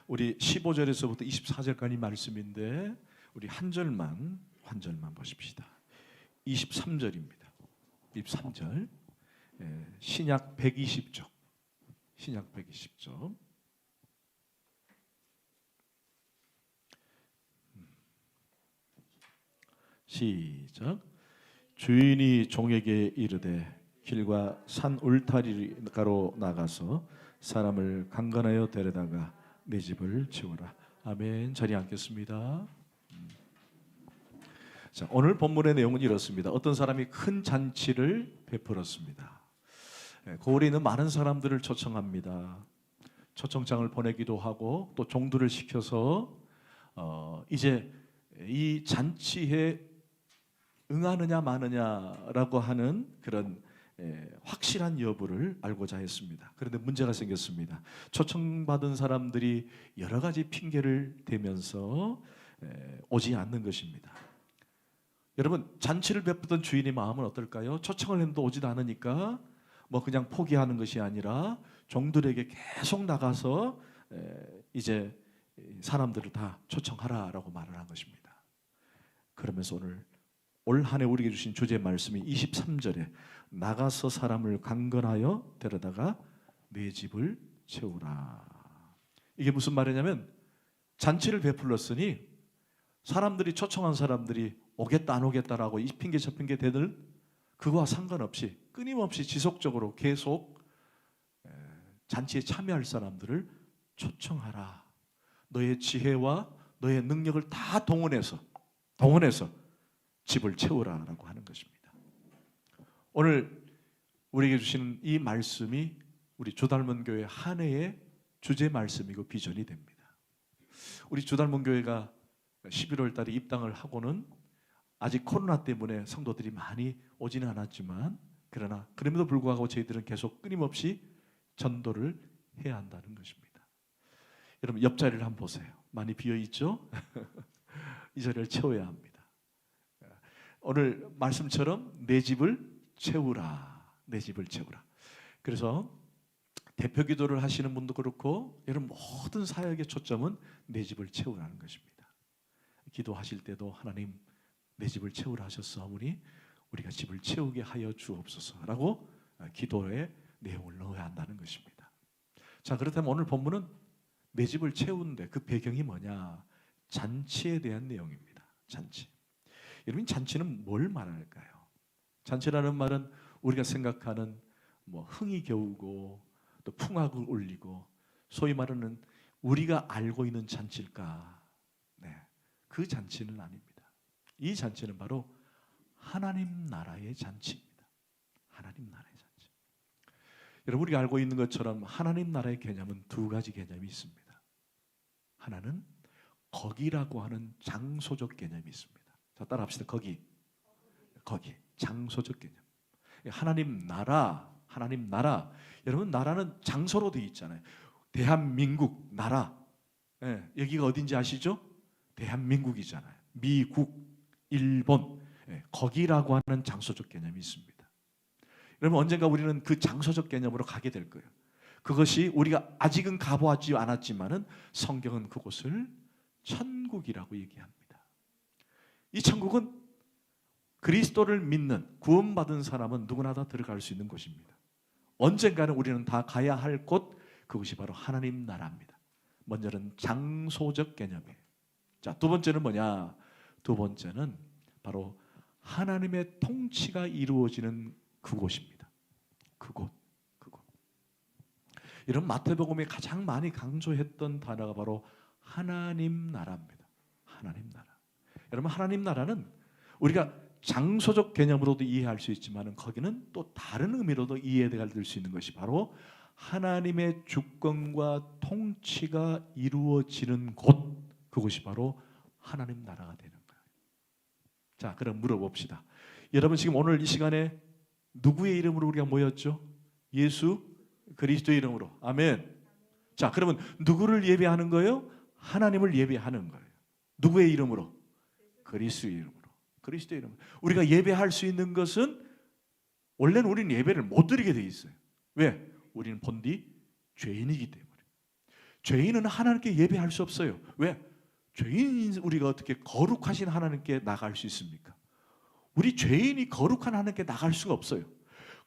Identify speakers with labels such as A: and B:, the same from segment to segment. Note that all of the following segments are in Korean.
A: 우리 15절에서부터 24절까지 말씀인데 우리 한 절만 보십시다. 23절입니다. 23절. 신약 120쪽. 신약 120쪽. 시작. 주인이 종에게 이르되 길과 산 울타리가로 나가서 사람을 강건하여 데려다가 내 집을 채우라. 아멘. 자리에 앉겠습니다. 자, 오늘 본문의 내용은 이렇습니다. 어떤 사람이 큰 잔치를 베풀었습니다. 고을에 있는 많은 사람들을 초청합니다. 초청장을 보내기도 하고 또 종들을 시켜서 이제 이 잔치에 응하느냐 마느냐라고 하는 그런 확실한 여부를 알고자 했습니다. 그런데 문제가 생겼습니다. 초청받은 사람들이 여러 가지 핑계를 대면서 오지 않는 것입니다. 여러분, 잔치를 베푸던 주인의 마음은 어떨까요? 초청을 했는데 오지도 않으니까 뭐 그냥 포기하는 것이 아니라 종들에게 계속 나가서 이제 사람들을 다 초청하라라고 말을 한 것입니다. 그러면서 오늘 올 한 해 우리에게 주신 주제 말씀이 23절에 나가서 사람을 강건하여 데려다가 내 집을 채우라. 이게 무슨 말이냐면 잔치를 베풀었으니 사람들이 초청한 사람들이 오겠다 안 오겠다라고 이 핑계 저 핑계 대들 그거와 상관없이 끊임없이 지속적으로 계속 잔치에 참여할 사람들을 초청하라. 너의 지혜와 너의 능력을 다 동원해서 집을 채우라라고 하는 것입니다. 오늘 우리에게 주시는 이 말씀이 우리 주닮은 교회 한 해의 주제 말씀이고 비전이 됩니다. 우리 주닮은 교회가 11월 달에 입당을 하고는 아직 코로나 때문에 성도들이 많이 오지는 않았지만 그러나 그럼에도 불구하고 저희들은 계속 끊임없이 전도를 해야 한다는 것입니다. 여러분 옆자리를 한번 보세요. 많이 비어있죠? 이 자리를 채워야 합니다. 오늘 말씀처럼 내 집을 채우라. 내 집을 채우라. 그래서 대표 기도를 하시는 분도 그렇고 여러분 모든 사역의 초점은 내 집을 채우라는 것입니다. 기도하실 때도 하나님 내 집을 채우라 하셨사오니 우리가 집을 채우게 하여 주옵소서라고 기도의 내용을 넣어야 한다는 것입니다. 자, 그렇다면 오늘 본문은 내 집을 채우는데 그 배경이 뭐냐? 잔치에 대한 내용입니다. 잔치. 여러분 잔치는 뭘 말할까요? 잔치라는 말은 우리가 생각하는 뭐 흥이 겨우고 또 풍악을 울리고 소위 말하는 우리가 알고 있는 잔치일까? 네, 그 잔치는 아닙니다. 이 잔치는 바로 하나님 나라의 잔치입니다. 하나님 나라의 잔치. 여러분 우리가 알고 있는 것처럼 하나님 나라의 개념은 두 가지 개념이 있습니다. 하나는 거기라고 하는 장소적 개념이 있습니다. 자, 따라합시다. 거기. 장소적 개념. 하나님 나라. 여러분 나라는 장소로 되어 있잖아요. 대한민국 나라. 여기가 어딘지 아시죠? 대한민국이잖아요. 미국, 일본. 거기라고 하는 장소적 개념이 있습니다. 여러분 언젠가 우리는 그 장소적 개념으로 가게 될 거예요. 그것이 우리가 아직은 가보지 않았지만은 성경은 그곳을 천국이라고 얘기합니다. 이 천국은 그리스도를 믿는 구원받은 사람은 누구나 다 들어갈 수 있는 곳입니다. 언젠가는 우리는 다 가야 할 곳, 그것이 바로 하나님 나라입니다. 먼저는 장소적 개념이에요. 자, 두 번째는 뭐냐? 두 번째는 바로 하나님의 통치가 이루어지는 그곳입니다. 그곳. 이런 마태복음에 가장 많이 강조했던 단어가 바로 하나님 나라입니다. 하나님 나라. 여러분 하나님 나라는 우리가 장소적 개념으로도 이해할 수 있지만 거기는 또 다른 의미로도 이해가 될 수 있는 것이 바로 하나님의 주권과 통치가 이루어지는 곳, 그곳이 바로 하나님 나라가 되는 거예요. 자, 그럼 물어봅시다. 여러분 지금 오늘 이 시간에 누구의 이름으로 우리가 모였죠? 예수 그리스도의 이름으로. 아멘. 자, 그러면 누구를 예배하는 거예요? 하나님을 예배하는 거예요. 누구의 이름으로? 그리스도의 이름으로. 그리스도의 이름으로. 우리가 예배할 수 있는 것은 원래는 우리는 예배를 못 드리게 돼 있어요. 왜? 우리는 본디 죄인이기 때문에. 죄인은 하나님께 예배할 수 없어요. 왜? 죄인인 우리가 어떻게 거룩하신 하나님께 나갈 수 있습니까? 우리 죄인이 거룩한 하나님께 나갈 수가 없어요.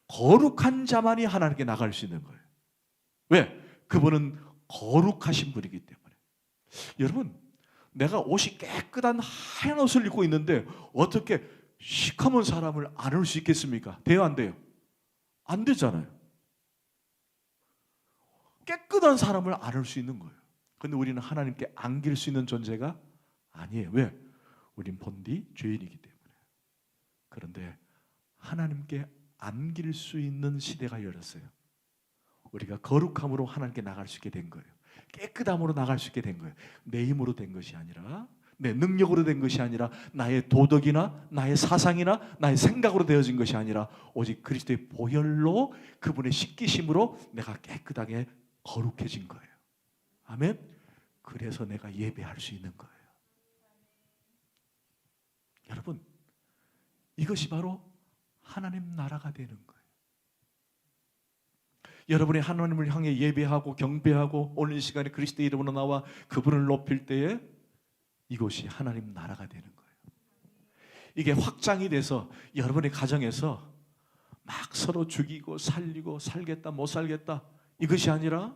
A: 거룩한 자만이 하나님께 나갈 수 있는 거예요. 왜? 그분은 거룩하신 분이기 때문에. 여러분, 내가 옷이 깨끗한 하얀 옷을 입고 있는데 어떻게 시커먼 사람을 안을 수 있겠습니까? 돼요, 안 돼요? 안 되잖아요. 깨끗한 사람을 안을 수 있는 거예요. 그런데 우리는 하나님께 안길 수 있는 존재가 아니에요. 왜? 우린 본디 죄인이기 때문에. 그런데 하나님께 안길 수 있는 시대가 열렸어요. 우리가 거룩함으로 하나님께 나갈 수 있게 된 거예요. 깨끗함으로 나갈 수 있게 된 거예요. 내 힘으로 된 것이 아니라, 내 능력으로 된 것이 아니라, 나의 도덕이나 나의 사상이나 나의 생각으로 되어진 것이 아니라 오직 그리스도의 보혈로, 그분의 씻기심으로 내가 깨끗하게 거룩해진 거예요. 아멘. 그래서 내가 예배할 수 있는 거예요. 여러분, 이것이 바로 하나님 나라가 되는 거예요. 여러분이 하나님을 향해 예배하고 경배하고 오늘 이 시간에 그리스도의 이름으로 나와 그분을 높일 때에 이것이 하나님 나라가 되는 거예요. 이게 확장이 돼서 여러분의 가정에서 막 서로 죽이고 살리고 살겠다 못 살겠다 이것이 아니라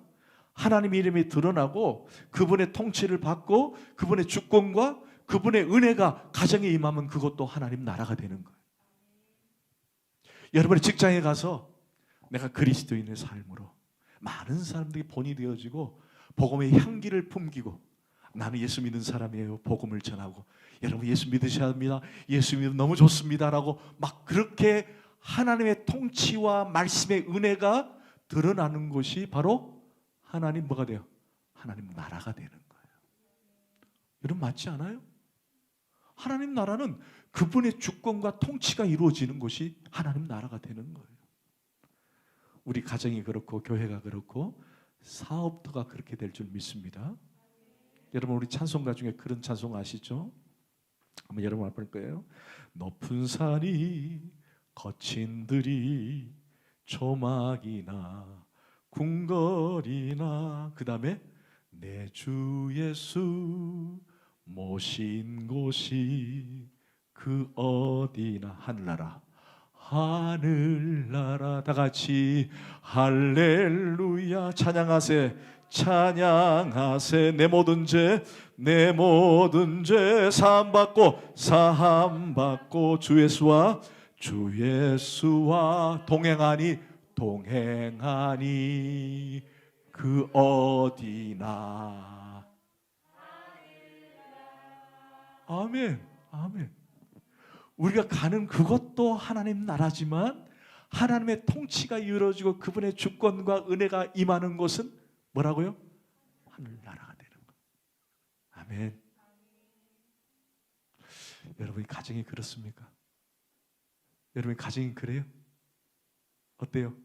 A: 하나님의 이름이 드러나고 그분의 통치를 받고 그분의 주권과 그분의 은혜가 가정에 임하면 그것도 하나님 나라가 되는 거예요. 여러분의 직장에 가서 내가 그리스도인의 삶으로 많은 사람들이 본이 되어지고 복음의 향기를 품기고 나는 예수 믿는 사람이에요. 복음을 전하고 여러분 예수 믿으셔야 합니다. 예수 믿으면 너무 좋습니다라고 막 그렇게 하나님의 통치와 말씀의 은혜가 드러나는 것이 바로 하나님 뭐가 돼요? 하나님 나라가 되는 거예요. 여러분 맞지 않아요? 하나님 나라는 그분의 주권과 통치가 이루어지는 것이 하나님 나라가 되는 거예요. 우리 가정이 그렇고 교회가 그렇고 사업도가 그렇게 될 줄 믿습니다. 여러분 우리 찬송가 중에 그런 찬송 아시죠? 한번 여러분 앞에 볼 거예요. 높은 산이 거친 들이 조막이나 궁궐이나 그 다음에 내 주 예수 모신 곳이 그 어디나 하늘나라 하늘나라 다 같이 할렐루야 찬양하세 찬양하세 내 모든 죄 사함받고 주 예수와 동행하니 그 어디나 아멘 아멘. 우리가 가는 그것도 하나님 나라지만 하나님의 통치가 이루어지고 그분의 주권과 은혜가 임하는 곳은 뭐라고요? 하늘나라가 되는 거예요. 아멘. 여러분이 가정이 그렇습니까? 여러분이 가정이 그래요? 어때요?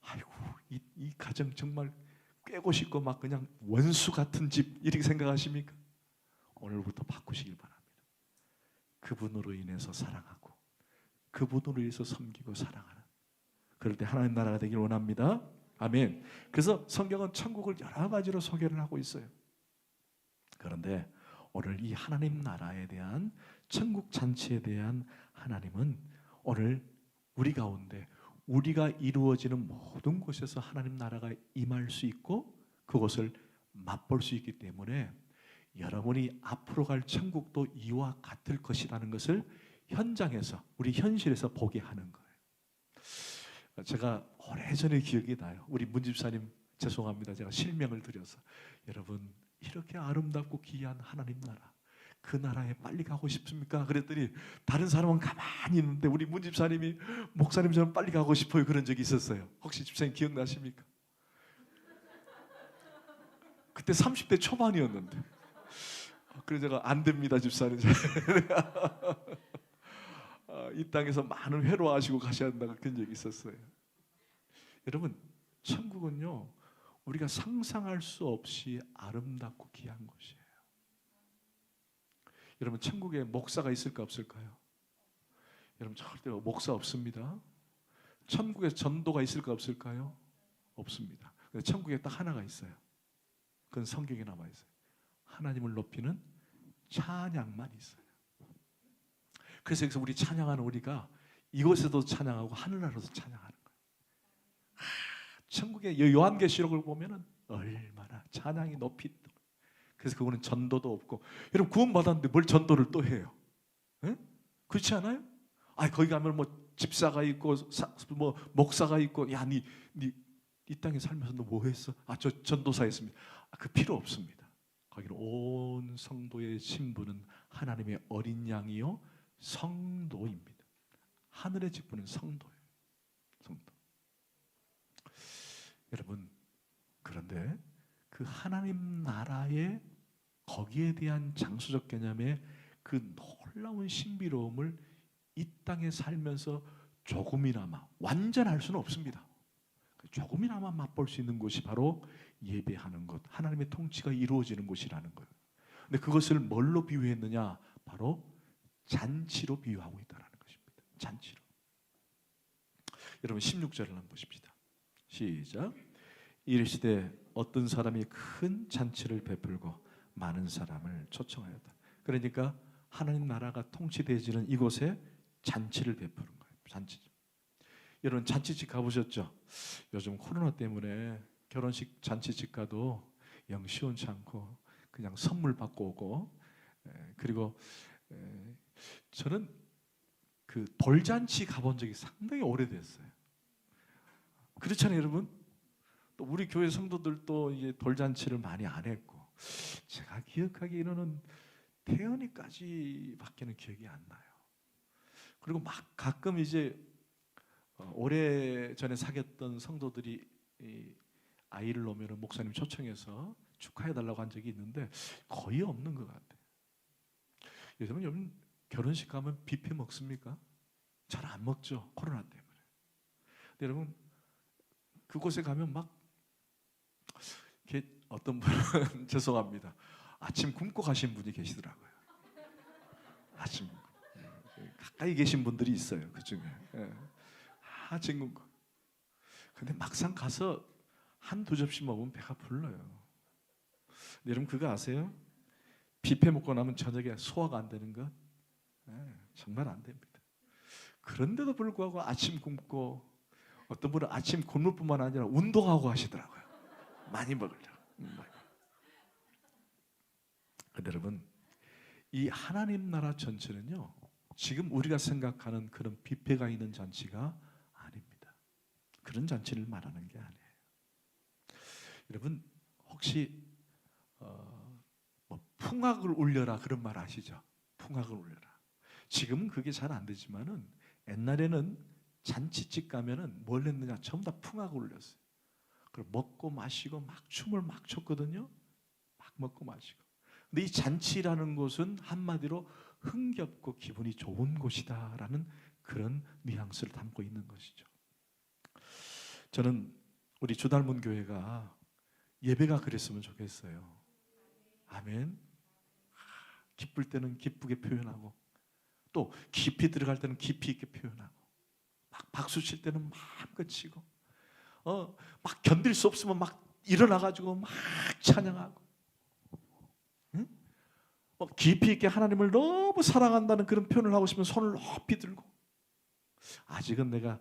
A: 아이고 이 가정 정말 꿰고 싶고 막 그냥 원수 같은 집 이렇게 생각하십니까? 오늘부터 바꾸시길 바랍니다. 그분으로 인해서 사랑하고 그분으로 인해서 섬기고 사랑하는 그럴 때 하나님 나라가 되길 원합니다. 아멘. 그래서 성경은 천국을 여러 가지로 소개를 하고 있어요. 그런데 오늘 이 하나님 나라에 대한 천국 잔치에 대한 하나님은 오늘 우리 가운데 우리가 이루어지는 모든 곳에서 하나님 나라가 임할 수 있고 그것을 맛볼 수 있기 때문에 여러분이 앞으로 갈 천국도 이와 같을 것이라는 것을 현장에서 우리 현실에서 보게 하는 거예요. 제가 오래전에 기억이 나요. 우리 문 집사님 죄송합니다. 제가 실명을 드려서 여러분 이렇게 아름답고 귀한 하나님 나라 그 나라에 빨리 가고 싶습니까? 그랬더니 다른 사람은 가만히 있는데 우리 문 집사님이 목사님 저는 빨리 가고 싶어요 그런 적이 있었어요. 혹시 집사님 기억나십니까? 그때 30대 초반이었는데 그래서 제가 안 됩니다 집사님 이 땅에서 많은 회로하시고 가셔야 한다고 그런 적이 있었어요. 여러분 천국은요 우리가 상상할 수 없이 아름답고 귀한 곳이에요. 여러분 천국에 목사가 있을까 없을까요? 여러분 절대 목사 없습니다. 천국에 전도가 있을까 없을까요? 없습니다. 천국에 딱 하나가 있어요. 그건 성경에 남아 있어요. 하나님을 높이는 찬양만 있어요. 그래서 여기서 우리 찬양하는 우리가 이곳에도 찬양하고 하늘나라도 찬양하는 거예요. 천국의 요한계시록을 보면은 얼마나 찬양이 높이. 그래서 그거는 전도도 없고, 여러분 구원받았는데 뭘 전도를 또 해요? 에? 그렇지 않아요? 거기 가면 뭐 집사가 있고 뭐 목사가 있고, 야, 이 땅에 살면서 너 뭐 했어? 저 전도사 했습니다. 그 필요 없습니다. 거기는 온 성도의 신분은 하나님의 어린 양이요 성도입니다. 하늘의 직분은 성도예요. 성도. 여러분, 그런데 그 하나님 나라의 거기에 대한 장소적 개념의 그 놀라운 신비로움을 이 땅에 살면서 조금이나마, 완전 알 수는 없습니다. 조금이나마 맛볼 수 있는 곳이 바로 예배하는 것, 하나님의 통치가 이루어지는 곳이라는 거예요. 근데 그것을 뭘로 비유했느냐? 바로 잔치로 비유하고 있다는 것입니다. 잔치로. 여러분 16절을 한번 보십시다. 시작. 이르시되 어떤 사람이 큰 잔치를 베풀고 많은 사람을 초청하였다. 그러니까 하나님 나라가 통치되어지는 이곳에 잔치를 베푸는 거예요. 잔치집. 여러분 잔치집 가보셨죠? 요즘 코로나 때문에 결혼식 잔치집 가도 영 시원치 않고 그냥 선물 받고 오고, 그리고 저는 그 돌잔치 가본 적이 상당히 오래됐어요. 그렇잖아요, 여러분. 또 우리 교회 성도들도 이제 돌잔치를 많이 안 했고, 제가 기억하기로는 태연이까지밖에는 기억이 안 나요. 그리고 막 가끔 이제 오래 전에 사귀었던 성도들이 아이를 놓으면 목사님 초청해서 축하해달라고 한 적이 있는데 거의 없는 것 같아요. 요즘은 결혼식 가면 뷔페 먹습니까? 잘 안 먹죠, 코로나 때문에. 근데 여러분 그곳에 가면 막 이렇게 어떤 분은 죄송합니다, 아침 굶고 가신 분이 계시더라고요. 아침 가까이 계신 분들이 있어요, 그 중에. 아침 굶고. 근데 막상 가서 한두 접시 먹으면 배가 불러요. 근데 여러분 그거 아세요? 뷔페 먹고 나면 저녁에 소화가 안 되는 거? 정말 안 됩니다. 그런데도 불구하고 아침 굶고, 어떤 분은 아침 굶을 뿐만 아니라 운동하고 하시더라고요. 많이 먹으려고. 근데 여러분 이 하나님 나라 전체는요, 지금 우리가 생각하는 그런 뷔페가 있는 잔치가 아닙니다. 그런 잔치를 말하는 게 아니에요. 여러분 혹시 뭐 풍악을 울려라 그런 말 아시죠? 풍악을 울려라. 지금은 그게 잘 안 되지만은 옛날에는 잔치집 가면은 뭘 했느냐? 전부 다 풍악을 울렸어요. 그리고 먹고 마시고 막 춤을 막 췄거든요. 막 먹고 마시고. 근데 이 잔치라는 곳은 한마디로 흥겹고 기분이 좋은 곳이다라는 그런 뉘앙스를 담고 있는 것이죠. 저는 우리 주닮은 교회가 예배가 그랬으면 좋겠어요. 아멘. 기쁠 때는 기쁘게 표현하고, 또 깊이 들어갈 때는 깊이 있게 표현하고, 막 박수 칠 때는 마음껏 치고, 막 견딜 수 없으면 막 일어나가지고 막 찬양하고, 응? 깊이 있게 하나님을 너무 사랑한다는 그런 표현을 하고 싶으면 손을 높이 들고. 아직은 내가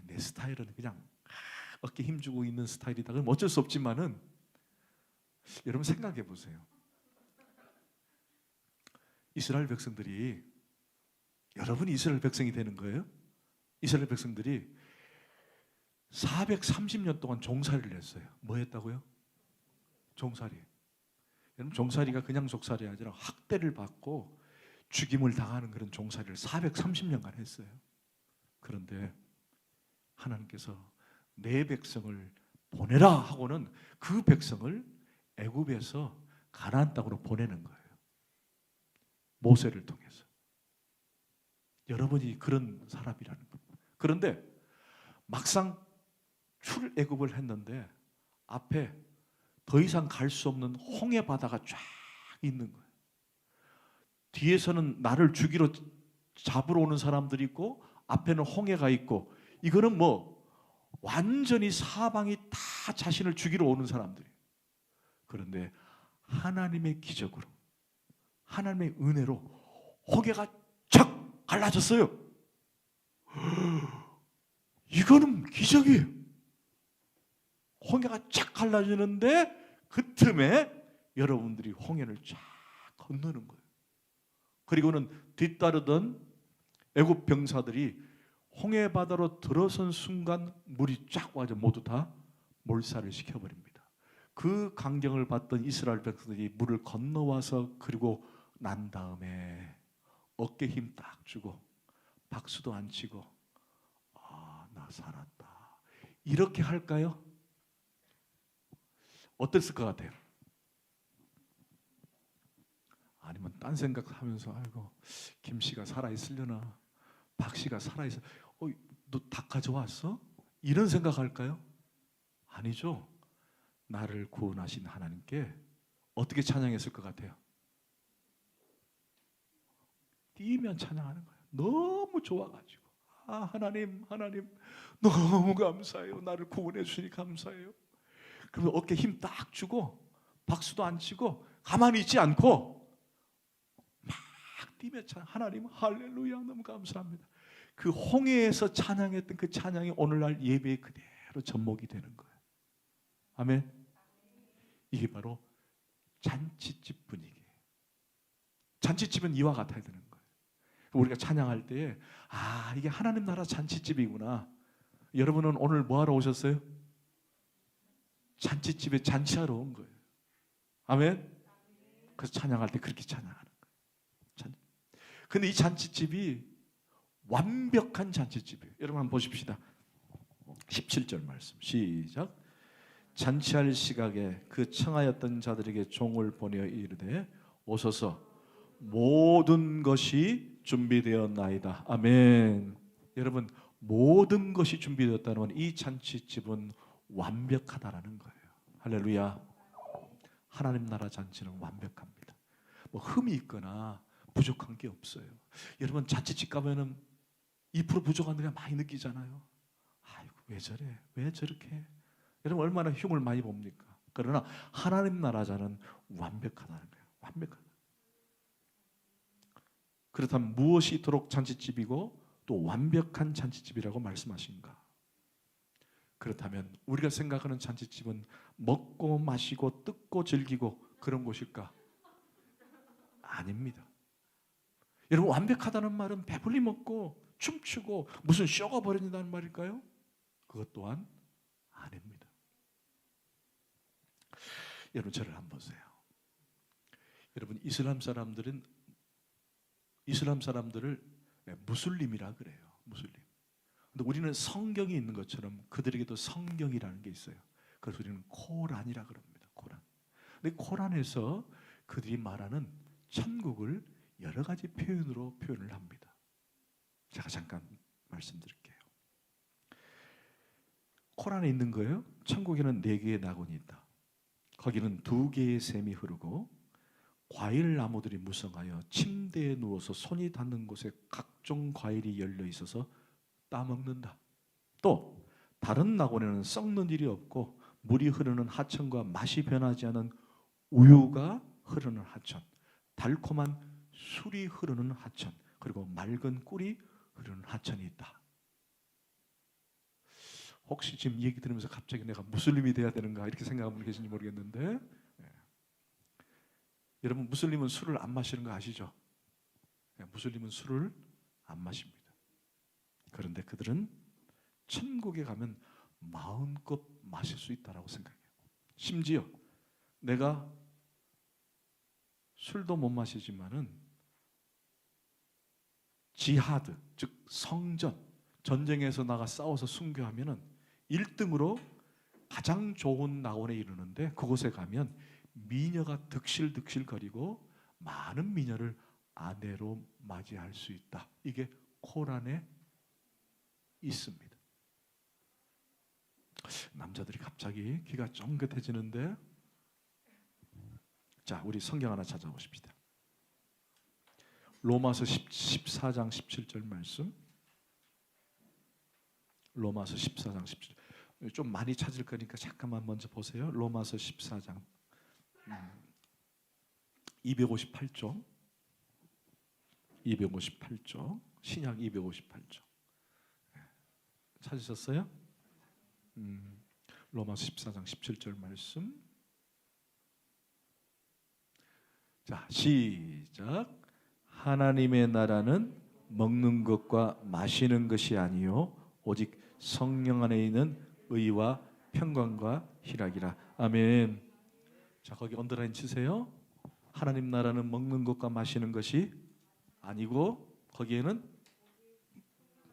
A: 내 스타일은 그냥 어깨 힘주고 있는 스타일이다. 그럼 어쩔 수 없지만은 여러분 생각해 보세요. 이스라엘 백성들이, 여러분이 이스라엘 백성이 되는 거예요? 이스라엘 백성들이 430년 동안 종살이를 했어요. 뭐 했다고요? 종살이. 여러분 종살이가 그냥 종살이 아니라 학대를 받고 죽임을 당하는 그런 종살이를 430년간 했어요. 그런데 하나님께서 내 백성을 보내라 하고는 그 백성을 애굽에서 가나안 땅으로 보내는 거예요. 모세를 통해서. 여러분이 그런 사람이라는 겁니다. 그런데 막상 출애굽을 했는데 앞에 더 이상 갈 수 없는 홍해 바다가 쫙 있는 거예요. 뒤에서는 나를 죽이러 잡으러 오는 사람들이 있고 앞에는 홍해가 있고, 이거는 뭐 완전히 사방이 다 자신을 죽이러 오는 사람들이에요. 그런데 하나님의 기적으로, 하나님의 은혜로 홍해가 쫙 갈라졌어요. 이거는 기적이에요. 홍해가 쫙 갈라지는데 그 틈에 여러분들이 홍해를 쫙 건너는 거예요. 그리고는 뒤따르던 애굽 병사들이 홍해 바다로 들어선 순간 물이 쫙 와서 모두 다 몰살을 시켜버립니다. 그 광경을 봤던 이스라엘 백성들이 물을 건너와서 그리고 난 다음에 어깨 힘 딱 주고 박수도 안 치고 아, 나 살았다. 이렇게 할까요? 어땠을 것 같아요? 아니면 딴 생각하면서 아이고 김 씨가 살아있으려나, 박 씨가 살아있어, 너 다 가져왔어? 이런 생각할까요? 아니죠. 나를 구원하신 하나님께 어떻게 찬양했을 것 같아요? 뛰면 찬양하는 거예요. 너무 좋아가지고 아 하나님 너무 감사해요. 나를 구원해 주시니 감사해요. 그러면 어깨 힘 딱 주고 박수도 안 치고 가만히 있지 않고 막 뛰며 하나님 할렐루야 너무 감사합니다. 그 홍해에서 찬양했던 그 찬양이 오늘날 예배에 그대로 접목이 되는 거예요. 아멘. 이게 바로 잔치집 분위기예요. 잔치집은 이와 같아야 되는 거예요. 우리가 찬양할 때에 아 이게 하나님 나라 잔치집이구나. 여러분은 오늘 뭐 하러 오셨어요? 잔치집에 잔치하러 온 거예요. 아멘. 그래서 찬양할 때 그렇게 찬양하는 거예요. 근데 이 잔치집이 완벽한 잔치집이에요. 여러분 한번 보십시다. 17절 말씀 시작. 잔치할 시각에 그 청하였던 자들에게 종을 보내어 이르되 오소서 모든 것이 준비되었나이다. 아멘. 여러분 모든 것이 준비되었다는 건 이 잔치집은 완벽하다라는 거예요. 할렐루야. 하나님 나라 잔치는 완벽합니다. 뭐 흠이 있거나 부족한 게 없어요. 여러분 잔치집 가면은 2% 부족한 데가 많이 느끼잖아요. 아이고 왜 저래? 왜 저렇게? 여러분 얼마나 흉을 많이 봅니까? 그러나 하나님 나라 잔은 완벽하다는 거예요. 완벽하다. 그렇다면 무엇이 이토록 잔치집이고 또 완벽한 잔치집이라고 말씀하신가? 그렇다면 우리가 생각하는 잔치집은 먹고 마시고 뜯고 즐기고 그런 곳일까? 아닙니다. 여러분 완벽하다는 말은 배불리 먹고 춤추고 무슨 쇼가 벌어진다는 말일까요? 그것 또한 아닙니다. 여러분 저를 한번 보세요. 여러분 이슬람 사람들을 무슬림이라 그래요. 무슬림. 근데 우리는 성경이 있는 것처럼 그들에게도 성경이라는 게 있어요. 그래서 우리는 코란이라 그럽니다. 코란. 근데 코란에서 그들이 말하는 천국을 여러 가지 표현으로 표현을 합니다. 제가 잠깐 말씀드릴게요. 코란에 있는 거예요. 천국에는 4개의 낙원이 있다. 거기는 2개의 샘이 흐르고 과일 나무들이 무성하여 침대에 누워서 손이 닿는 곳에 각종 과일이 열려 있어서 따먹는다. 또 다른 낙원에는 썩는 일이 없고 물이 흐르는 하천과 맛이 변하지 않은 우유가 흐르는 하천, 달콤한 술이 흐르는 하천, 그리고 맑은 꿀이 흐르는 하천이 있다. 혹시 지금 얘기 들으면서 갑자기 내가 무슬림이 돼야 되는가 이렇게 생각하는 분 계신지 모르겠는데 여러분 무슬림은 술을 안 마시는 거 아시죠? 무슬림은 술을 안 마십니다. 그런데 그들은 천국에 가면 마음껏 마실 수 있다라고 생각해요. 심지어 내가 술도 못 마시지만은 지하드, 즉 성전, 전쟁에서 나가 싸워서 순교하면은 1등으로 가장 좋은 낙원에 이르는데 그곳에 가면 미녀가 득실득실거리고 많은 미녀를 아내로 맞이할 수 있다. 이게 코란에 있습니다. 남자들이 갑자기 귀가 쫑긋해지는데 자, 우리 성경 하나 찾아보십시다. 로마서 14장 17절 말씀. 로마서 14장 17절. 좀 많이 찾을 거니까 잠깐만 먼저 보세요. 로마서 14장 258쪽. 258쪽. 신약 258쪽. 찾으셨어요? 로마서 14장 17절 말씀. 자, 시작. 하나님의 나라는 먹는 것과 마시는 것이 아니요 오직 성령 안에 있는 의와 평강과 희락이라. 아멘. 자, 거기 언더라인 치세요. 하나님 나라는 먹는 것과 마시는 것이 아니고 거기에는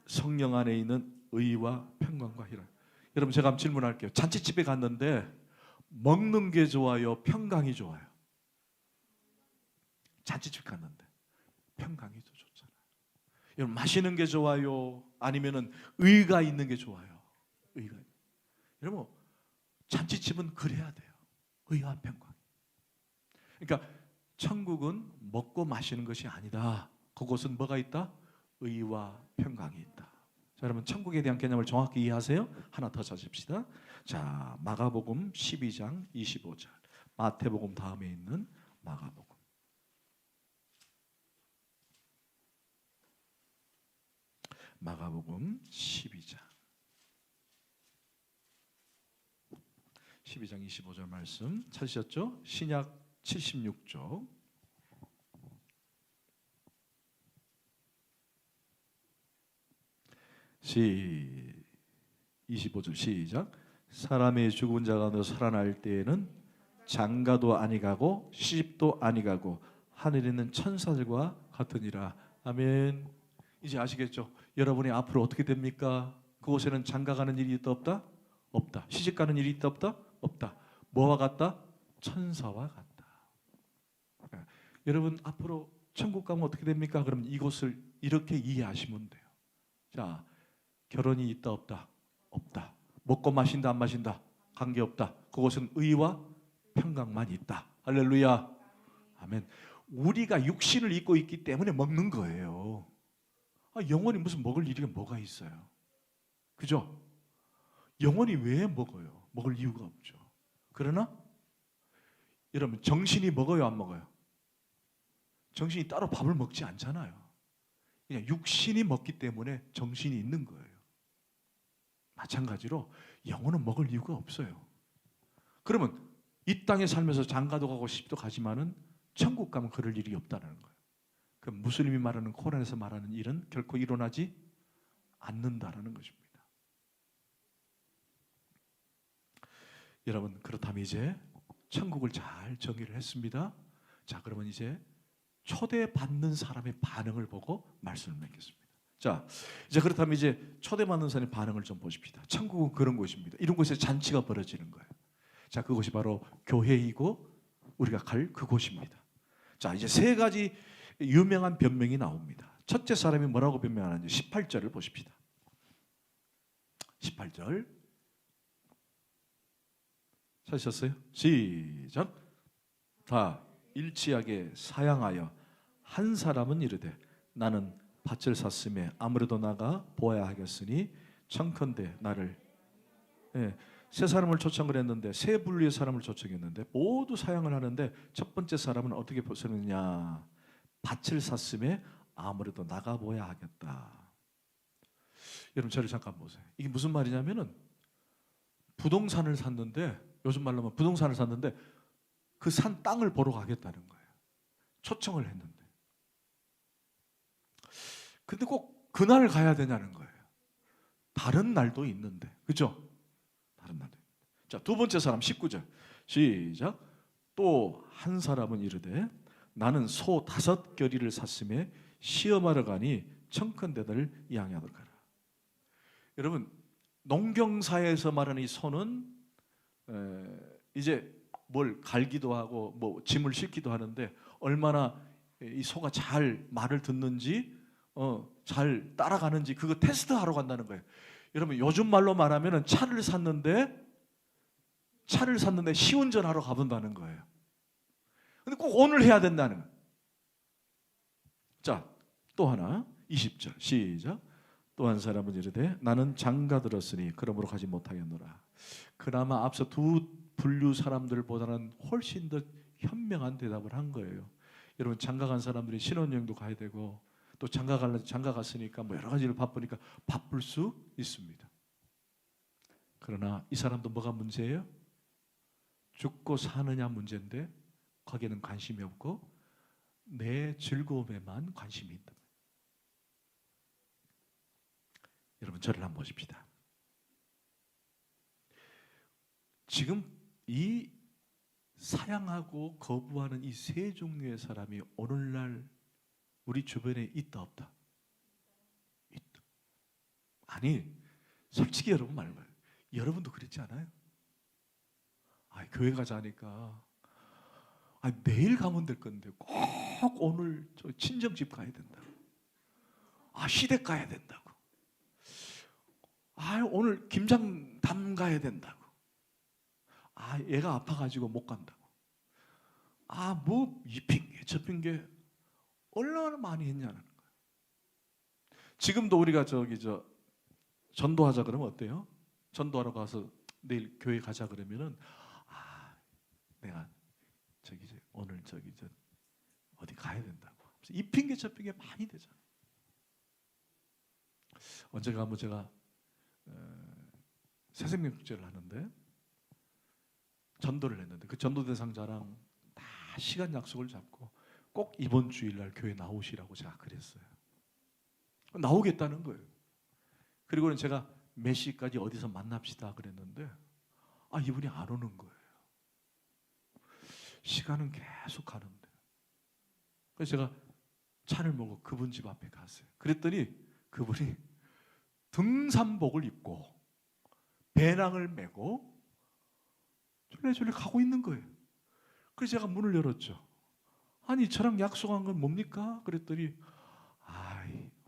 A: 성령 안에 있는 의와 평강과 희락. 여러분, 제가 한번 질문할게요. 잔치집에 갔는데 먹는 게 좋아요, 평강이 좋아요? 잔치집 갔는데 평강이 더 좋잖아요. 여러분, 마시는 게 좋아요, 아니면은 의가 있는 게 좋아요? 의가. 여러분, 잔치집은 그래야 돼요. 의와 평강. 그러니까 천국은 먹고 마시는 것이 아니다. 그곳은 뭐가 있다? 의와 평강이 있다. 자, 여러분, 천국에 대한 개념을 정확히 이해하세요? 하나 더 찾읍시다. 자, 마가복음 12장 25절. 마태복음 다음에 있는 마가복음. 마가복음 12장 25절 말씀 찾으셨죠? 신약 76쪽. 시 25절 시작. 사람의 죽은 자 가운데 살아날 때에는 장가도 아니가고 시집도 아니가고 하늘에 있는 천사들과 같으니라. 아멘. 이제 아시겠죠? 여러분이 앞으로 어떻게 됩니까? 그곳에는 장가 가는 일이 있다 없다? 없다. 시집 가는 일이 있다 없다? 없다. 뭐와 같다? 천사와 같다. 여러분, 앞으로 천국 가면 어떻게 됩니까? 그럼 이곳을 이렇게 이해하시면 돼요. 자, 결혼이 있다 없다? 없다. 먹고 마신다 안 마신다? 관계없다. 그곳은 의와 평강만 있다. 할렐루야. 아멘. 우리가 육신을 입고 있기 때문에 먹는 거예요. 영혼이 무슨 먹을 일이 뭐가 있어요? 그죠? 영혼이 왜 먹어요? 먹을 이유가 없죠. 그러나 여러분, 정신이 먹어요 안 먹어요? 정신이 따로 밥을 먹지 않잖아요. 그냥 육신이 먹기 때문에 정신이 있는 거예요. 마찬가지로 영혼은 먹을 이유가 없어요. 그러면 이 땅에 살면서 장가도 가고 시집도 가지만은 천국 가면 그럴 일이 없다는 거예요. 그 무슬림이 말하는 코란에서 말하는 일은 결코 일어나지 않는다라는 것입니다. 여러분, 그렇다면 이제 천국을 잘 정의를 했습니다. 자, 그러면 이제 초대받는 사람의 반응을 보고 말씀을 맺겠습니다. 자, 이제 그렇다면 이제 초대받는 사람의 반응을 좀 보십시다. 천국은 그런 곳입니다. 이런 곳에 잔치가 벌어지는 거예요. 자, 그곳이 바로 교회이고 우리가 갈 그곳입니다. 자, 이제 세 가지 유명한 변명이 나옵니다. 첫째 사람이 뭐라고 변명하는지 18절을 보십시다. 18절 찾으셨어요? 시작. 다 일치하게 사양하여 한 사람은 이르되 나는 밭을 샀음에 아무래도 나가 보아야 하겠으니 청컨대 나를. 세 사람을 초청을 했는데 세 분류의 사람을 초청했는데 모두 사양을 하는데 첫 번째 사람은 어떻게 보셨느냐? 밭을 샀음에 아무래도 나가 보아야 하겠다. 여러분, 저를 잠깐 보세요. 이게 무슨 말이냐면은 부동산을 샀는데, 요즘 말로 하면 부동산을 샀는데 그 산 땅을 보러 가겠다는 거예요. 초청을 했는데. 근데 꼭 그날 가야 되냐는 거예요. 다른 날도 있는데. 그죠? 다른 날도 있는데. 자, 두 번째 사람 19절 시작. 또 한 사람은 이르되 나는 소 5겨리를 샀음에 시험하러 가니 청컨대들 양양하도록 하라. 여러분, 농경사에서 말하는 이 소는 이제 뭘 갈기도 하고 뭐 짐을 싣기도 하는데 얼마나 이 소가 잘 말을 듣는지 잘 따라가는지 그거 테스트하러 간다는 거예요. 여러분, 요즘 말로 말하면 차를 샀는데 시운전하러 가본다는 거예요. 근데 꼭 오늘 해야 된다는 거예요. 자, 또 하나 20절 시작. 또 한 사람은 이르되 나는 장가 들었으니 그러므로 가지 못하겠노라. 그나마 앞서 두 분류 사람들보다는 훨씬 더 현명한 대답을 한 거예요. 여러분 장가 간 사람들이 신혼여행도 가야 되고 또 장가 갔으니까 뭐 여러 가지를 바쁘니까 바쁠 수 있습니다. 그러나 이 사람도 뭐가 문제예요? 죽고 사느냐 문제인데 거기에는 관심이 없고 내 즐거움에만 관심이 있다. 여러분 저를 한번 보십시다. 지금 이 사양하고 거부하는 이 세 종류의 사람이 오늘날 우리 주변에 있다 없다? 있다. 아니 솔직히 여러분 말해봐요. 여러분도 그렇지 않아요? 교회 가자 하니까 내일 가면 될 건데 꼭 오늘 저 친정집 가야 된다고. 시댁 가야 된다고. 오늘 김장담 가야 된다고. 얘가 아파가지고 못 간다고. 뭐 이 핑계 저 핑계 얼마나 많이 했냐는 거예요. 지금도 우리가 전도하자 그러면 어때요? 전도하러 가서 내일 교회 가자 그러면은 내가 오늘 어디 가야 된다고. 이 핑계 저 핑계 많이 되잖아. 언젠가 한번 제가 새생명 축제를 하는데 전도를 했는데 그 전도 대상자랑 다 시간 약속을 잡고 꼭 이번 주일날 교회 나오시라고 제가 그랬어요. 나오겠다는 거예요. 그리고는 제가 몇 시까지 어디서 만납시다 그랬는데 이분이 안 오는 거예요. 시간은 계속 가는데. 그래서 제가 차를 몰고 그분 집 앞에 갔어요. 그랬더니 그분이 등산복을 입고 배낭을 메고 쫄래쫄래 가고 있는 거예요. 그래서 제가 문을 열었죠. 저랑 약속한 건 뭡니까? 그랬더니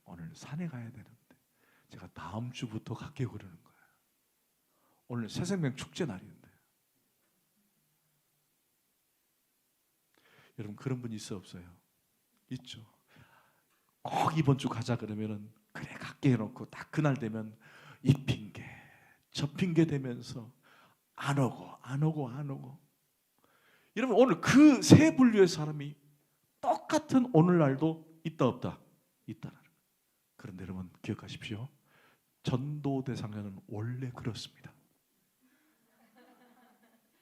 A: 오늘 산에 가야 되는데 제가 다음 주부터 갈게요 그러는 거예요. 오늘 새생명 축제 날인데. 여러분 그런 분 있어 없어요? 있죠. 꼭 이번 주 가자 그러면은 그래 갈게 해놓고 딱 그날 되면 이 핑계 저 핑계 대면서 안 오고. 여러분 오늘 그 세 분류의 사람이 똑같은 오늘날도 있다 없다? 있다는 거예요. 그런데 여러분 기억하십시오. 전도 대상자는 원래 그렇습니다.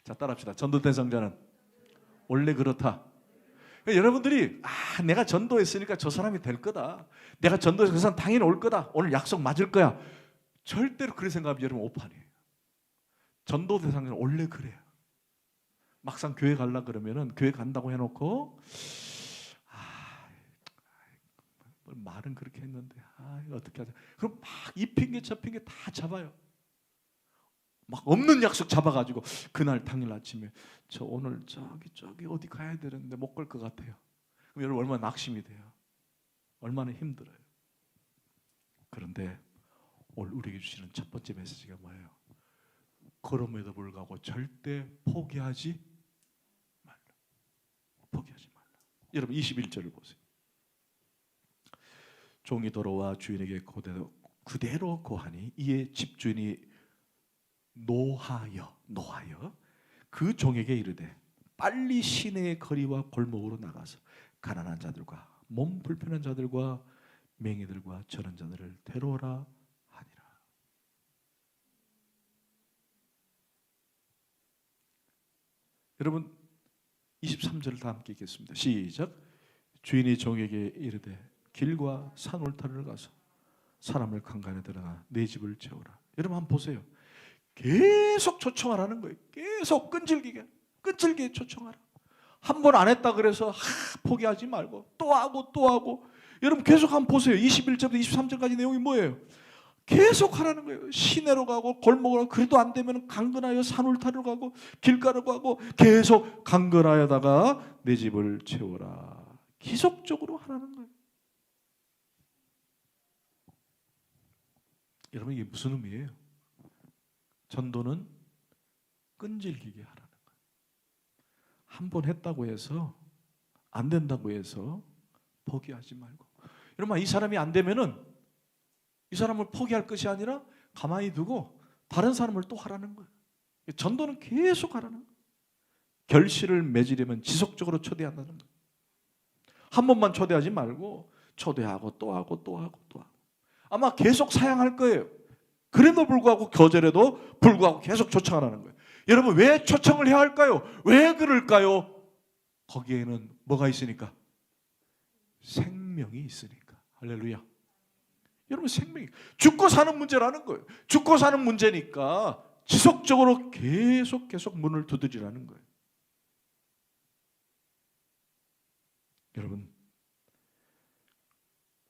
A: 자 따라합시다. 전도 대상자는 원래 그렇다. 여러분들이 내가 전도했으니까 저 사람이 될 거다. 내가 전도해서 그 사람 당연히 올 거다. 오늘 약속 맞을 거야. 절대로 그런 생각하면 여러분 오판이에요. 전도 대상자는 원래 그래요. 막상 교회 가려고 그러면은 교회 간다고 해놓고 말은 그렇게 했는데 어떻게 하자. 그럼 막 이 핑계 저 핑계 다 잡아요. 막 없는 약속 잡아가지고 그날 당일 아침에 저 오늘 저기 어디 가야 되는데 못 갈 것 같아요. 그럼 여러분 얼마나 낙심이 돼요. 얼마나 힘들어요. 그런데 오늘 우리에게 주시는 첫 번째 메시지가 뭐예요? 그럼에도 불구하고 절대 포기하지 말라. 포기하지 말라. 여러분 21절을 보세요. 종이 돌아와 주인에게 그대로 고하니 이에 집주인이 노하여 그 종에게 이르되 빨리 시내의 거리와 골목으로 나가서 가난한 자들과 몸 불편한 자들과 맹인들과 저런 자들을 데려오라 하니라. 여러분 23절을 다 함께 읽겠습니다. 시작. 주인이 종에게 이르되 길과 산 울타리를 가서 사람을 강간에 들어가 내 집을 채우라. 여러분 한번 보세요. 계속 초청하라는 거예요. 계속 끈질기게 초청하라. 한 번 안 했다 그래서 포기하지 말고 또 하고. 여러분 계속 한번 보세요. 21절부터 23절까지 내용이 뭐예요? 계속 하라는 거예요. 시내로 가고 골목으로 가고 그래도 안 되면 강건하여 산울타리로 가고 길가로 가고 계속 강건하여다가 내 집을 채워라. 기속적으로 하라는 거예요. 여러분 이게 무슨 의미예요? 전도는 끈질기게 하라는 거예요. 한 번 했다고 해서 안 된다고 해서 포기하지 말고. 여러분 이 사람이 안 되면은 이 사람을 포기할 것이 아니라 가만히 두고 다른 사람을 또 하라는 거예요. 전도는 계속 하라는 거예요. 결실을 맺으려면 지속적으로 초대한다는 거예요. 한 번만 초대하지 말고 초대하고 또 하고 또 하고 또 하고. 아마 계속 사양할 거예요. 그래도 불구하고 거절해도 불구하고 계속 초청하라는 거예요. 여러분 왜 초청을 해야 할까요? 왜 그럴까요? 거기에는 뭐가 있으니까? 생명이 있으니까. 할렐루야. 여러분 생명이 죽고 사는 문제라는 거예요. 죽고 사는 문제니까 지속적으로 계속 문을 두드리라는 거예요. 여러분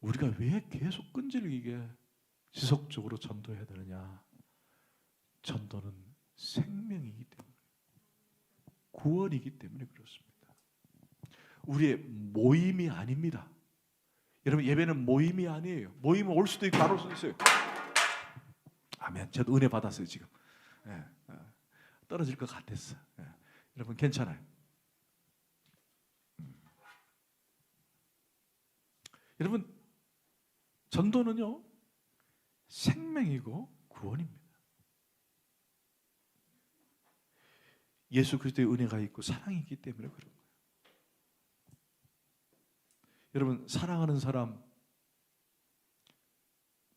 A: 우리가 왜 계속 끈질기게 지속적으로 전도해야 되느냐? 전도는 생명이기 때문에, 구원이기 때문에 그렇습니다. 우리의 모임이 아닙니다. 여러분 예배는 모임이 아니에요. 모임은 올 수도 있고 안 올 수도 있어요. 아멘. 저도 은혜 받았어요 지금. 떨어질 것 같았어. 여러분 괜찮아요. 여러분 전도는요 생명이고 구원입니다. 예수 그리스도의 은혜가 있고 사랑이 있기 때문에 그런 거예요. 여러분 사랑하는 사람,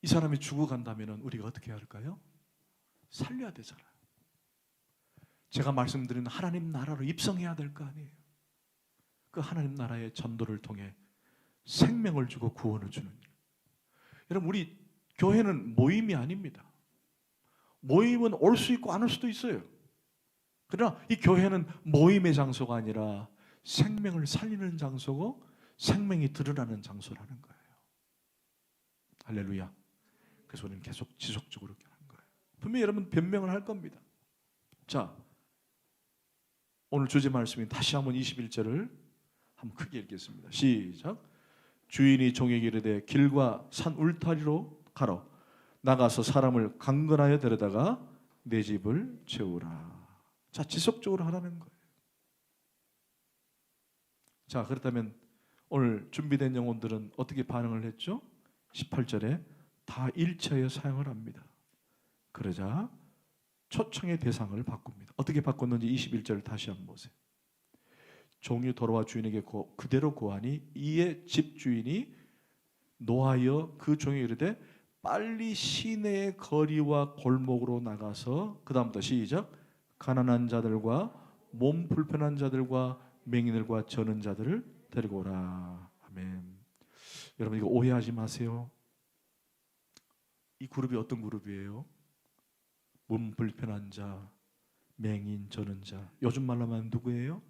A: 이 사람이 죽어간다면 우리가 어떻게 해야 할까요? 살려야 되잖아요. 제가 말씀드린 하나님 나라로 입성해야 될 거 아니에요. 그 하나님 나라의 전도를 통해 생명을 주고 구원을 주는 일. 여러분 우리 교회는 모임이 아닙니다. 모임은 올 수 있고 안 올 수도 있어요. 그러나 이 교회는 모임의 장소가 아니라 생명을 살리는 장소고 생명이 드러나는 장소라는 거예요. 할렐루야. 그래서 우리는 계속 지속적으로 하는 거예요. 분명히 여러분 변명을 할 겁니다. 자, 오늘 주제 말씀인 다시 한번 21절을 한번 크게 읽겠습니다. 시작. 주인이 종에게 이르되 길과 산 울타리로 가러 나가서 사람을 강건하여 데려다가 내 집을 채우라. 자, 지속적으로 하라는 거예요. 자, 그렇다면 오늘 준비된 영혼들은 어떻게 반응을 했죠? 18절에 다 일체에 사용을 합니다. 그러자 초청의 대상을 바꿉니다. 어떻게 바꿨는지 21절을 다시 한번 보세요. 종이 돌아와 주인에게 그대로 고하니 이에 집주인이 노하여 그 종이 이르되 빨리 시내의 거리와 골목으로 나가서 그 다음부터 시작. 가난한 자들과 몸 불편한 자들과 맹인들과 저는 자들을 데리고 오라. 아멘. 여러분 이거 오해하지 마세요. 이 그룹이 어떤 그룹이에요? 몸 불편한 자, 맹인, 저는 자. 요즘 말로 하면 누구예요?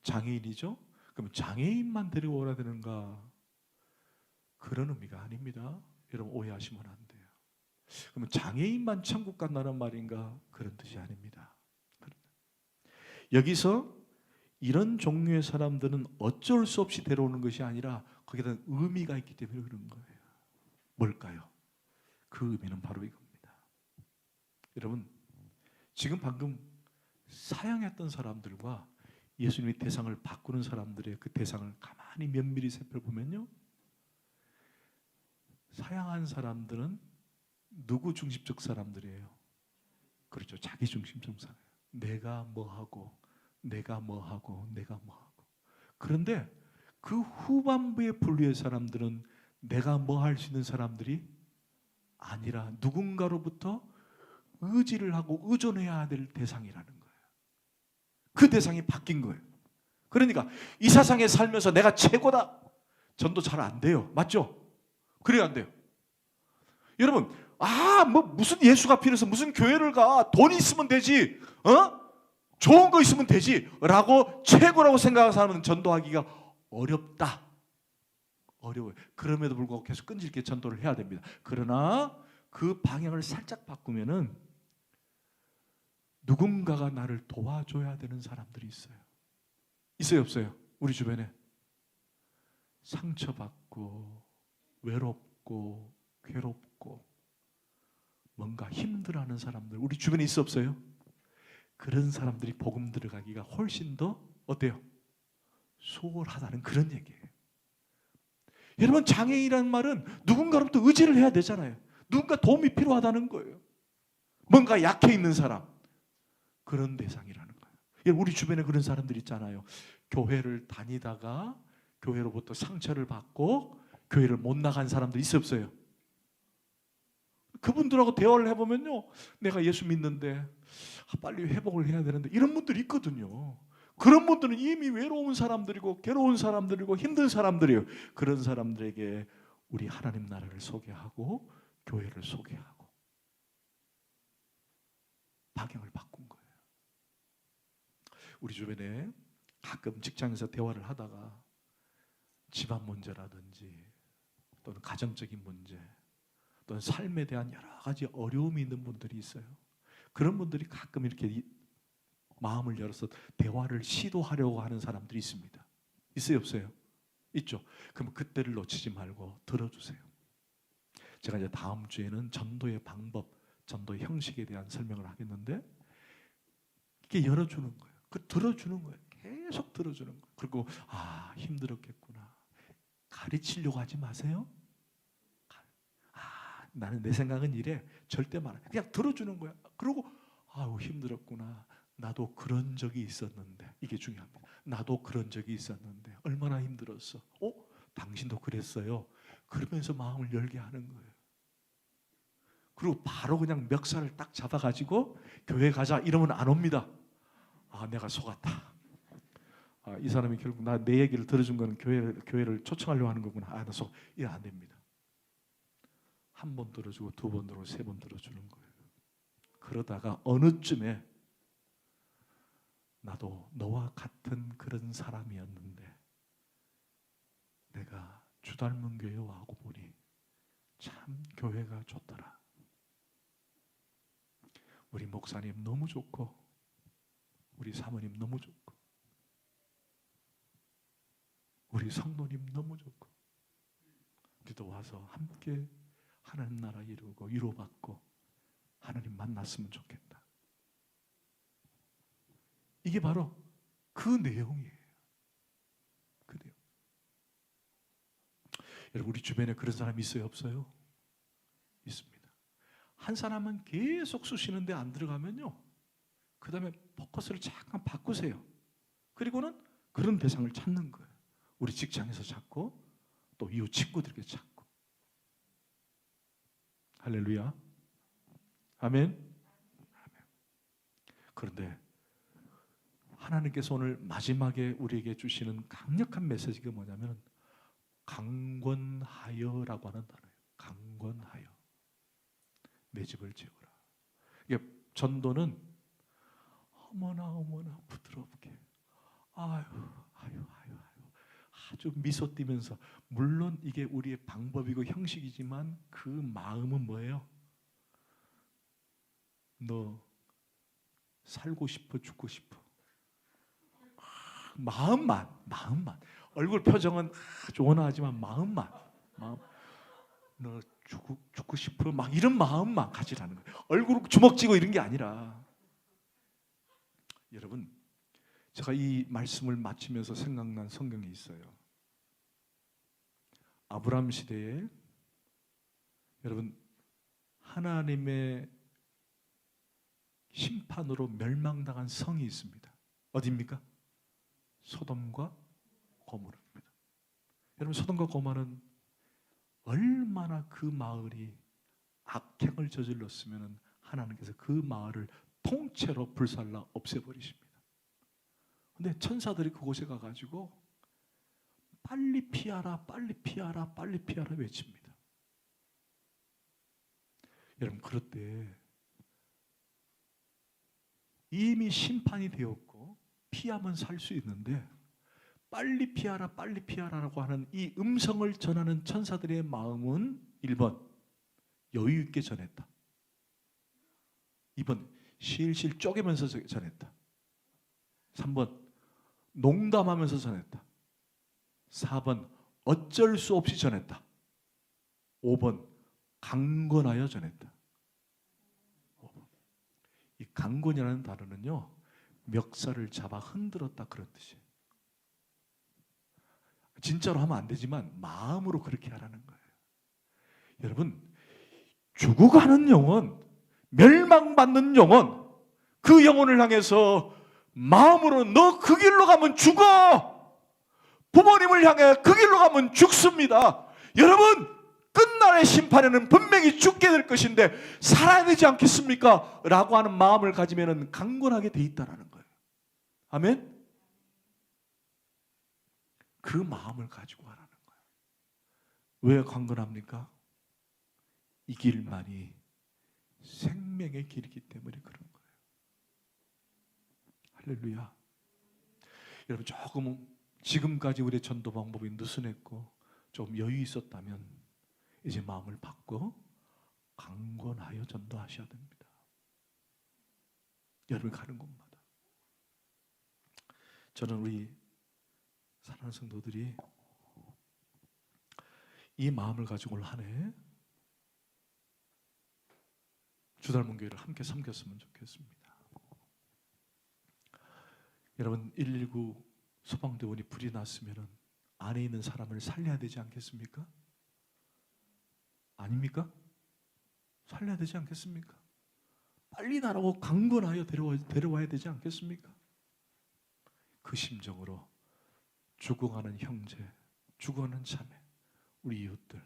A: 장애인이죠? 그럼 장애인만 데리고 오라 되는가? 그런 의미가 아닙니다. 여러분 오해하시면 안 돼요. 그러면 장애인만 천국 간다는 말인가? 그런 뜻이 아닙니다. 여기서 이런 종류의 사람들은 어쩔 수 없이 데려오는 것이 아니라 거기에 대한 의미가 있기 때문에 그런 거예요. 뭘까요? 그 의미는 바로 이겁니다. 여러분 지금 방금 사양했던 사람들과 예수님의 대상을 바꾸는 사람들의 그 대상을 가만히 면밀히 살펴보면요, 사양한 사람들은 누구 중심적 사람들이에요? 그렇죠. 자기 중심적 사람. 내가 뭐하고 내가 뭐하고 내가 뭐하고. 그런데 그 후반부에 분류의 사람들은 내가 뭐 할 수 있는 사람들이 아니라 누군가로부터 의지를 하고 의존해야 될 대상이라는 거예요. 그 대상이 바뀐 거예요. 그러니까 이 세상에 살면서 내가 최고다. 전도 잘 안 돼요. 맞죠? 그래야 안 돼요. 여러분, 뭐 무슨 예수가 필요해서 무슨 교회를 가? 돈 있으면 되지. 좋은 거 있으면 되지. 라고 최고라고 생각하는 사람은 전도하기가 어렵다. 어려워요. 그럼에도 불구하고 계속 끈질기게 전도를 해야 됩니다. 그러나 그 방향을 살짝 바꾸면은 누군가가 나를 도와줘야 되는 사람들이 있어요. 있어요, 없어요? 우리 주변에 상처받고 외롭고 괴롭고 뭔가 힘들어하는 사람들 우리 주변에 있어 없어요? 그런 사람들이 복음 들어가기가 훨씬 더 어때요? 수월하다는 그런 얘기예요. 여러분 장애인이라는 말은 누군가로부터 의지를 해야 되잖아요. 누군가 도움이 필요하다는 거예요. 뭔가 약해 있는 사람, 그런 대상이라는 거예요. 우리 주변에 그런 사람들 있잖아요. 교회를 다니다가 교회로부터 상처를 받고 교회를 못 나간 사람들 있어요, 없어요? 그분들하고 대화를 해보면요, 내가 예수 믿는데 빨리 회복을 해야 되는데, 이런 분들이 있거든요. 그런 분들은 이미 외로운 사람들이고 괴로운 사람들이고 힘든 사람들이에요. 그런 사람들에게 우리 하나님 나라를 소개하고 교회를 소개하고 방향을 바꾼 거예요. 우리 주변에 가끔 직장에서 대화를 하다가 집안 문제라든지 또는 가정적인 문제 또는 삶에 대한 여러 가지 어려움이 있는 분들이 있어요. 그런 분들이 가끔 이렇게 마음을 열어서 대화를 시도하려고 하는 사람들이 있습니다. 있어요, 없어요? 있죠. 그럼 그때를 놓치지 말고 들어주세요. 제가 이제 다음 주에는 전도의 방법, 전도의 형식에 대한 설명을 하겠는데, 이게 열어주는 거예요. 들어주는 거예요. 계속 들어주는 거예요. 그리고 힘들었겠구나. 가르치려고 하지 마세요. 나는 내 생각은 이래. 절대 말 안 해. 그냥 들어주는 거야. 그리고 힘들었구나. 나도 그런 적이 있었는데. 이게 중요합니다. 나도 그런 적이 있었는데 얼마나 힘들었어. 당신도 그랬어요. 그러면서 마음을 열게 하는 거예요. 그리고 바로 그냥 멱살을 딱 잡아가지고 교회 가자 이러면 안 옵니다. 내가 속았다. 이 사람이 결국 내 얘기를 들어준 거는 교회를 초청하려고 하는 거구나. 나 이래 안 됩니다. 한 번 들어주고 두 번 들어주고 세 번 들어주는 거예요. 그러다가 어느 쯤에 나도 너와 같은 그런 사람이었는데 내가 주닮은 교회에 와고 보니 참 교회가 좋더라. 우리 목사님 너무 좋고 우리 사모님 너무 좋고 우리 성도님 너무 좋고 우리도 와서 함께 하나님 나라 이루고 위로받고 하나님 만났으면 좋겠다. 이게 바로 그 내용이에요. 그 내용. 여러분, 우리 주변에 그런 사람이 있어요, 없어요? 있습니다. 한 사람은 계속 쑤시는데 안 들어가면요, 그 다음에 포커스를 잠깐 바꾸세요. 그리고는 그런 대상을 찾는 거예요. 우리 직장에서 찾고 또 이웃 친구들에게 찾고. 할렐루야. 아멘. 아멘. 그런데 하나님께서 오늘 마지막에 우리에게 주시는 강력한 메시지가 뭐냐면 강권하여라고 하는 단어예요. 강권하여. 내 집을 지어라. 이게 전도는 어머나 부드럽게 아주 미소 띠면서, 물론 이게 우리의 방법이고 형식이지만 그 마음은 뭐예요? 너 살고 싶어 죽고 싶어. 마음만 얼굴 표정은 아주 온화하지만 마음만 너 죽고 싶어 막 이런 마음만 가지라는 거예요. 얼굴 주먹 쥐고 이런 게 아니라. 여러분, 제가 이 말씀을 마치면서 생각난 성경이 있어요. 아브라함 시대에 여러분 하나님의 심판으로 멸망당한 성이 있습니다. 어디입니까? 소돔과 고모라입니다. 여러분, 소돔과 고모는 얼마나 그 마을이 악행을 저질렀으면 하나님께서 그 마을을 통째로 불살라 없애버리십니다. 근데 천사들이 그곳에 가가지고 빨리 피하라 외칩니다. 여러분, 그럴 때 이미 심판이 되었고 피하면 살 수 있는데 빨리 피하라라고 하는 이 음성을 전하는 천사들의 마음은 1번 여유 있게 전했다. 2번 실실 쪼개면서 전했다. 3번 농담하면서 전했다. 4번 어쩔 수 없이 전했다. 5번 강권하여 전했다. 5번. 이 강권이라는 단어는요, 멱살을 잡아 흔들었다 그런 뜻이에요. 진짜로 하면 안 되지만 마음으로 그렇게 하라는 거예요. 여러분, 죽어가는 영혼, 멸망받는 영혼, 그 영혼을 향해서 마음으로 너 그 길로 가면 죽어, 부모님을 향해 그 길로 가면 죽습니다. 여러분, 끝날의 심판에는 분명히 죽게 될 것인데 살아야 되지 않겠습니까? 라고 하는 마음을 가지면 강건하게 돼 있다는 거예요. 아멘? 그 마음을 가지고 하라는 거예요. 왜 강건합니까? 이 길만이 생명의 길이기 때문에 그런 거예요. 할렐루야. 여러분, 조금 지금까지 우리의 전도 방법이 느슨했고 좀 여유 있었다면 이제 마음을 바꿔 강건하여 전도하셔야 됩니다. 여러분 가는 곳마다. 저는 우리 사랑하는 성도들이 이 마음을 가지고 올 한 해 주닮은 교회를 함께 섬겼으면 좋겠습니다. 여러분, 119 소방대원이 불이 났으면 안에 있는 사람을 살려야 되지 않겠습니까? 아닙니까? 살려야 되지 않겠습니까? 빨리 나라고 강건하여 데려와야 되지 않겠습니까? 그 심정으로 죽어가는 형제, 죽어가는 자매, 우리 이웃들,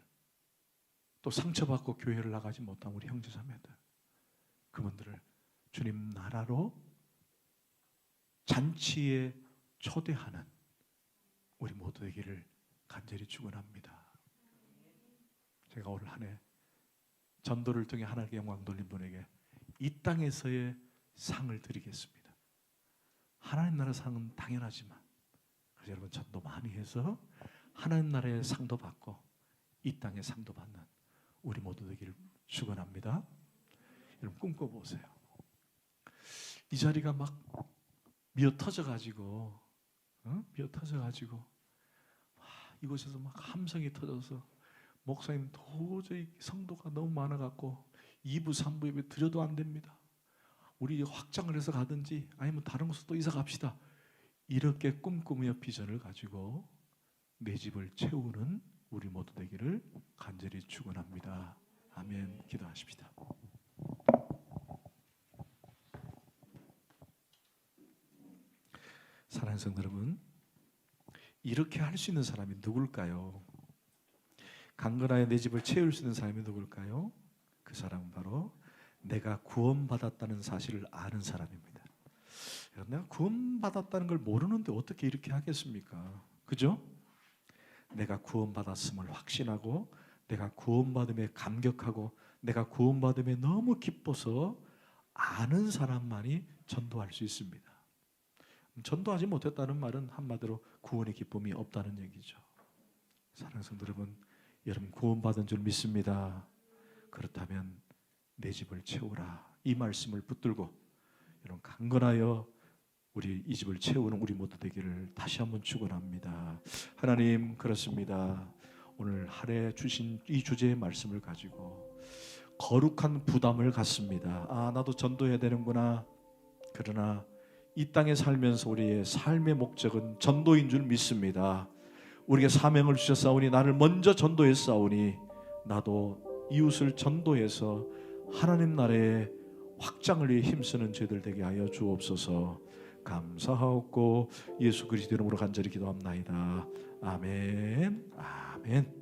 A: 또 상처받고 교회를 나가지 못한 우리 형제 자매들, 그분들을 주님 나라로 잔치에 초대하는 우리 모두 되기를 간절히 축원합니다. 제가 올 한 해 전도를 통해 하나님께 영광 돌린 분에게 이 땅에서의 상을 드리겠습니다. 하나님 나라 상은 당연하지만 그래서 여러분 전도 많이 해서 하나님 나라의 상도 받고 이 땅의 상도 받는 우리 모두 되기를 축원합니다. 여러분 꿈꿔보세요. 이 자리가 막 미어 터져가지고 이곳에서 막 함성이 터져서 목사님 도저히 성도가 너무 많아갖고 2부 3부 예배 드려도 안 됩니다. 우리 확장을 해서 가든지 아니면 다른 곳으로 또 이사 갑시다. 이렇게 꿈꾸며 비전을 가지고 내 집을 채우는 우리 모두 되기를 간절히 축원합니다. 아멘. 기도하십시다. 사랑하는 성도 여러분, 이렇게 할 수 있는 사람이 누굴까요? 강건하여 내 집을 채울 수 있는 사람이 누굴까요? 그 사람은 바로 내가 구원받았다는 사실을 아는 사람입니다. 내가 구원받았다는 걸 모르는데 어떻게 이렇게 하겠습니까? 그죠? 내가 구원받았음을 확신하고 내가 구원받음에 감격하고 내가 구원받음에 너무 기뻐서 아는 사람만이 전도할 수 있습니다. 전도하지 못했다는 말은 한마디로 구원의 기쁨이 없다는 얘기죠. 사랑하는 성도 여러분, 여러분 구원받은 줄 믿습니다. 그렇다면 내 집을 채우라, 이 말씀을 붙들고 여러분 강건하여 우리 이 집을 채우는 우리 모두 되기를 다시 한번 축원합니다. 하나님, 그렇습니다. 오늘 한 해 주신 이 주제의 말씀을 가지고 거룩한 부담을 갖습니다. 나도 전도해야 되는구나. 그러나 이 땅에 살면서 우리의 삶의 목적은 전도인 줄 믿습니다. 우리에게 사명을 주셨사오니 나를 먼저 전도했사오니 나도 이웃을 전도해서 하나님 나라의 확장을 위해 힘쓰는 저희들 되게 하여 주옵소서. 감사하옵고 예수 그리스도 이름으로 간절히 기도합나이다. 아멘. 아멘.